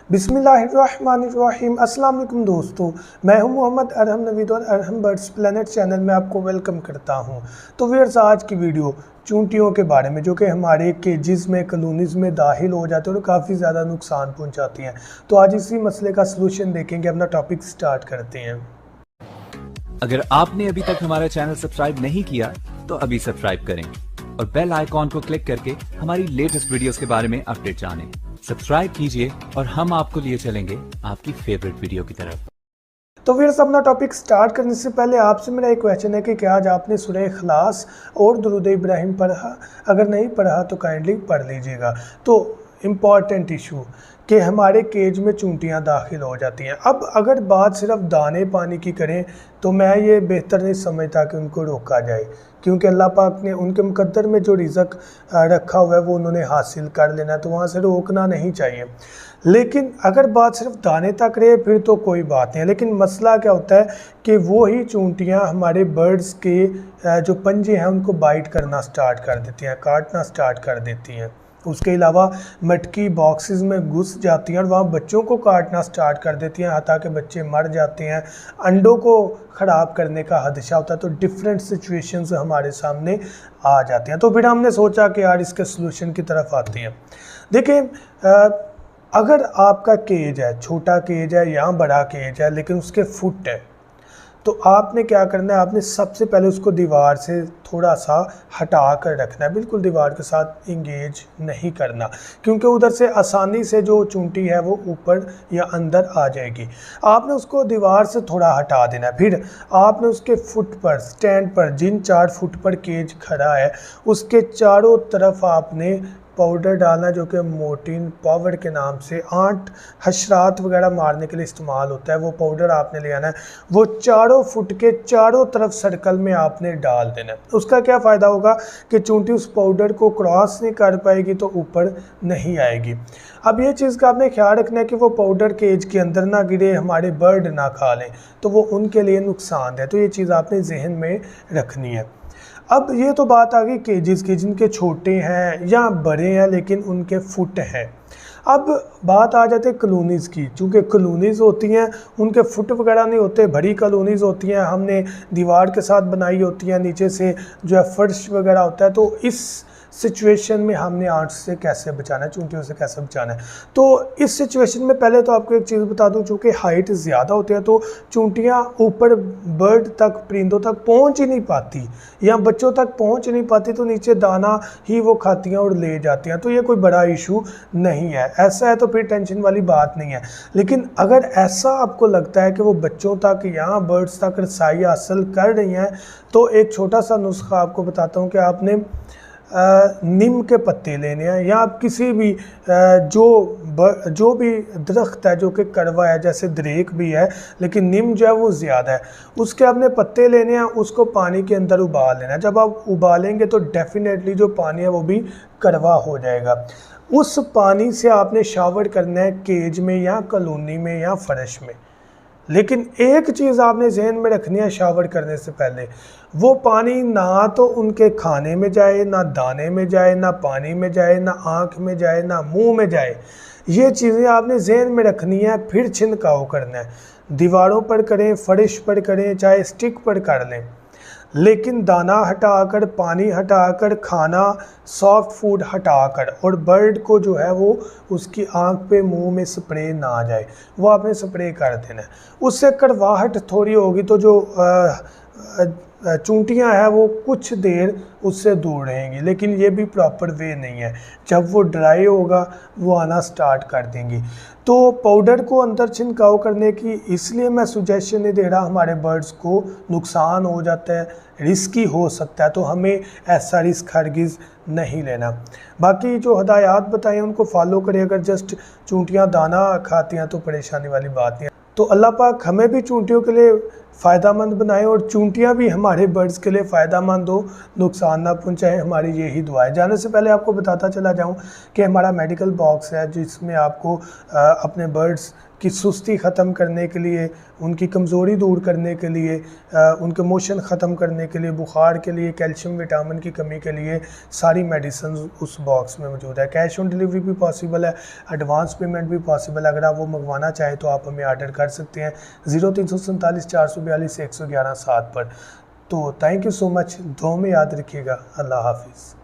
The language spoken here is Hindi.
बिस्मिल्लाहिर्रहमानिर्रहीम। अस्सलाम वालेकुम दोस्तों, मैं हूं मोहम्मद अरहम नवीद और अरहम बर्ड्स प्लेनेट चैनल में आपको वेलकम करता हूं। तो व्यूअर्स, आज की वीडियो चूंटियों के बारे में जो कि हमारे केजेस में कॉलोनीज़ में दाखिल हो जाते हैं और काफ़ी ज़्यादा नुकसान पहुंचाती हैं। तो आज इसी मसले का सलूशन देखेंगे। अपना टॉपिक स्टार्ट करते हैं। अगर आपने अभी तक हमारा चैनल सब्सक्राइब नहीं किया तो अभी सब्सक्राइब करें और बेल आइकॉन को क्लिक करके हमारी लेटेस्ट वीडियोस के बारे में अपडेट जानें। सब्सक्राइब कीजिए और हम आपको लिए चलेंगे आपकी फेवरेट वीडियो की तरफ। तो फिर अपना टॉपिक स्टार्ट करने से पहले आपसे मेरा एक क्वेश्चन है कि क्या आज आपने सूरह इखलास और दुरूद इब्राहिम पढ़ा? अगर नहीं पढ़ा तो काइंडली पढ़ लीजिएगा। तो इम्पॉर्टेंट इशू कि हमारे केज में चूंटियां दाखिल हो जाती हैं। अब अगर बात सिर्फ दाने पानी की करें तो मैं ये बेहतर नहीं समझता कि उनको रोका जाए, क्योंकि अल्लाह पाक ने उनके मुकद्दर में जो रिज़्क रखा हुआ है वो उन्होंने हासिल कर लेना, तो वहाँ से रोकना नहीं चाहिए। लेकिन अगर बात सिर्फ दाने तक रहे फिर तो कोई बात नहीं है। लेकिन मसला क्या होता है कि वो ही चूंटियाँ हमारे बर्ड्स के जो पंजे हैं उनको बाइट करना स्टार्ट कर देती हैं, काटना स्टार्ट कर देती हैं। उसके अलावा मटकी बॉक्सेस में घुस जाती हैं और वहाँ बच्चों को काटना स्टार्ट कर देती हैं, हत्ता कि बच्चे मर जाते हैं। अंडों को ख़राब करने का खदशा होता है। तो डिफरेंट सिचुएशंस हमारे सामने आ जाती हैं। तो फिर हमने सोचा कि यार इसके सलूशन की तरफ आते हैं। देखिए, अगर आपका केज है, छोटा केज है या बड़ा केज है, लेकिन उसके फुट है, तो आपने क्या करना है, आपने सबसे पहले उसको दीवार से थोड़ा सा हटा कर रखना है। बिल्कुल दीवार के साथ इंगेज नहीं करना, क्योंकि उधर से आसानी से जो चूंटी है वो ऊपर या अंदर आ जाएगी। आपने उसको दीवार से थोड़ा हटा देना है। फिर आपने उसके फुट पर, स्टैंड पर, जिन 4 फुट पर केज खड़ा है उसके चारों तरफ आपने पाउडर डालना, जो कि मोर्टीन पावर के नाम से 8 हशरात वगैरह मारने के लिए इस्तेमाल होता है। वो पाउडर आपने ले आना है, वो चारों फुट के चारों तरफ सर्कल में आपने डाल देना है। उसका क्या फ़ायदा होगा कि चूंटी उस पाउडर को क्रॉस नहीं कर पाएगी तो ऊपर नहीं आएगी। अब ये चीज़ का आपने ख्याल रखना है कि वो पाउडर केज के अंदर ना गिरे, हमारे बर्ड ना खा लें, तो वो उनके लिए नुकसान है। तो ये चीज़ आपने जहन में रखनी है। अब ये तो बात आ गई केजेस की, जिनके छोटे हैं या बड़े हैं लेकिन उनके फुट हैं। अब बात आ जाती है कॉलोनीज़ की। चूँकि कॉलोनीज़ होती हैं उनके फुट वगैरह नहीं होते, बड़ी कॉलोनीज़ होती हैं, हमने दीवार के साथ बनाई होती हैं, नीचे से जो है फर्श वगैरह होता है। तो इस सिचुएशन में हमने आंट से कैसे बचाना है, चूंटियों से कैसे बचाना है? तो इस सिचुएशन में पहले तो आपको एक चीज़ बता दूं, चूँकि हाइट ज़्यादा होती है तो चूंटियां ऊपर बर्ड तक, परिंदों तक पहुंच ही नहीं पाती या बच्चों तक पहुंच नहीं पाती, तो नीचे दाना ही वो खाती हैं और ले जाती हैं। तो ये कोई बड़ा इशू नहीं है। ऐसा है तो फिर टेंशन वाली बात नहीं है। लेकिन अगर ऐसा आपको लगता है कि वो बच्चों तक या बर्ड्स तक रसाई हासिल कर रही हैं, तो एक छोटा सा नुस्खा आपको बताता हूँ कि आपने नीम के पत्ते लेने हैं, या आप किसी भी जो भी दरख्त है जो कि कड़वा है, जैसे दरेक भी है लेकिन नीम जो है वो ज़्यादा है, उसके आपने पत्ते लेने हैं, उसको पानी के अंदर उबाल लेना है। जब आप उबालेंगे तो डेफिनेटली जो पानी है वो भी कड़वा हो जाएगा। उस पानी से आपने शावर करना है केज में या कॉलोनी में या फर्श में। लेकिन एक चीज़ आपने जहन में रखनी है, शावर करने से पहले वो पानी ना तो उनके खाने में जाए, ना दाने में जाए, ना पानी में जाए, ना आँख में जाए, ना मुंह में जाए। ये चीज़ें आपने जहन में रखनी है। फिर छिड़काव करना है, दीवारों पर करें, फर्श पर करें, चाहे स्टिक पर कर लें, लेकिन दाना हटाकर, पानी हटाकर, खाना सॉफ्ट फूड हटाकर, और बर्ड को जो है वो उसकी आंख पे, मुंह में स्प्रे ना आ जाए, वो आपने स्प्रे कर देना है। उससे कड़वाहट थोड़ी होगी तो जो चूंटियां हैं वो कुछ देर उससे दूर रहेंगी, लेकिन ये भी प्रॉपर वे नहीं है। जब वो ड्राई होगा वो आना स्टार्ट कर देंगी। तो पाउडर को अंदर छिड़काव करने की इसलिए मैं सुजेशन नहीं दे रहा, हमारे बर्ड्स को नुकसान हो जाता है, रिस्की हो सकता है, तो हमें ऐसा रिस्क हरगिज़ नहीं लेना। बाकी जो हदायत बताएं उनको फॉलो करें। अगर जस्ट चूंटियां दाना खाती हैं तो परेशानी वाली बात नहीं है। तो अल्लाह पाक हमें भी चूंटियों के लिए फ़ायदामंद बनाए और चूंटियां भी हमारे बर्ड्स के लिए फ़ायदामंद हो, नुकसान ना पहुंचाए, हमारी यही दुआ है। जाने से पहले आपको बताता चला जाऊं कि हमारा मेडिकल बॉक्स है जिसमें आपको अपने बर्ड्स की सुस्ती ख़त्म करने के लिए, उनकी कमज़ोरी दूर करने के लिए, उनके मोशन ख़त्म करने के लिए, बुखार के लिए, कैल्शियम विटामिन की कमी के लिए सारी मेडिसिन उस बॉक्स में मौजूद है। कैश ऑन डिलीवरी भी पॉसिबल है, एडवांस पेमेंट भी पॉसिबल है। अगर आप वो मंगवाना चाहें तो आप हमें आर्डर कर सकते हैं 0347 442 111 7 पर। तो थैंक यू सो मच, दुआ में याद रखिएगा। अल्लाह हाफिज़।